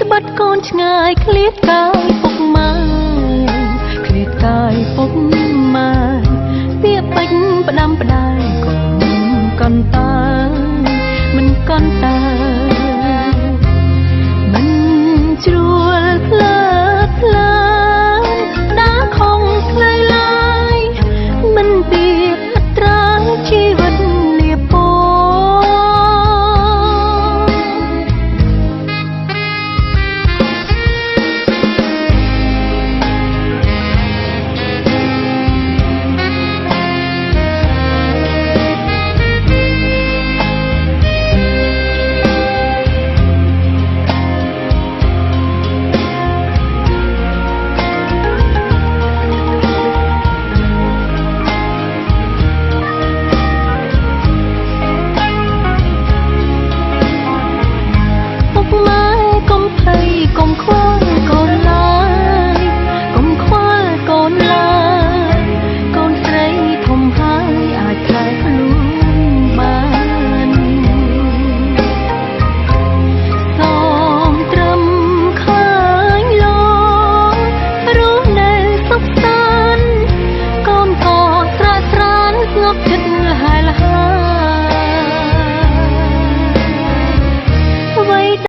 ត្បិតកូនឆ្ងាយឃ្លាតកាយពុកម៉ែឃ្លាតកាយពុកម៉ែពាក្យពេចន៍ផ្ដាំផ្ដាយកូនកន្តើមិនកន្តើមិនជ្រួលផ្លើផ្លើដាខំខ្លីឡើយមិនពីត្រាជីវិតលៀបពោកុំខ្វល់កូនឡើយកុំខ្វល់កូនឡើយកូនស្រីធំហើយអាចខ្លាចខ្លួនបានសូមត្រឹមឃើញលោករស់នៅសុខសាន្តកូនក៏ស្រស់ស្រានស្ងប់ចិត្ត